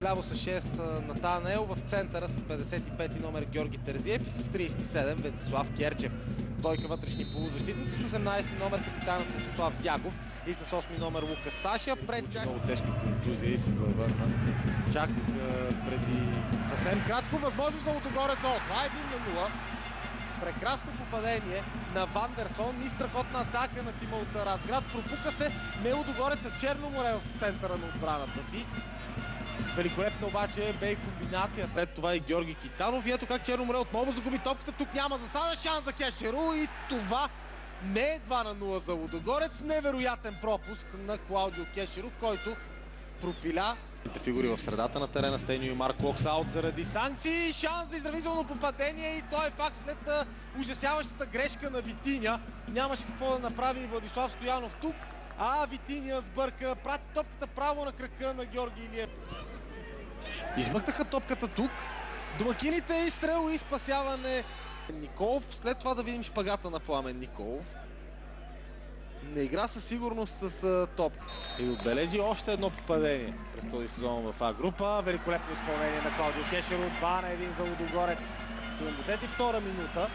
Ляво с 6 Натанаел, в центъра с 55 номер Георги Терзиев и с 37 Венцислав Керчев. Двойка вътрешни полузащитници с 18 номер капитанът Светослав Дяков и с 8 номер Лукас Саша. Пред много тежка контузия и се завърна чак преди съвсем кратко. Възможност за Лудогорец. Това е 1-0. Прекрасно попадение на Вандерсон и страхотна атака на тима от Разград. Пропука се Лудогорец в Черно море в центъра на отбраната си. Великолепно обаче бе и комбинацията. След това и Георги Китанов. И ето как Черно море отново загуби топката. Тук няма засада. Шанс за Кешеру. И това не е 2-0 за Лудогорец. Невероятен пропуск на Клаудио Кешеру, който пропиля фигури в средата на терена. Стеньо и Марко Оксаут заради санкции. Шанс за изравнително попадение и той е факт след ужасяващата грешка на Витиня. Нямаше какво да направи Владислав Стоянов тук, а Витиня сбърка, прати топката право на крака на Георги Илиев. Измъкнаха топката тук. Домакините изстрел и спасяване Николов. След това да видим шпагата на Пламен Николов. Не игра със сигурност с топка. И отбележи още едно попадение през този сезон в А група. Великолепно изпълнение на Клаудио Кешеру. 2-1 за Лудогорец. 72-а минута.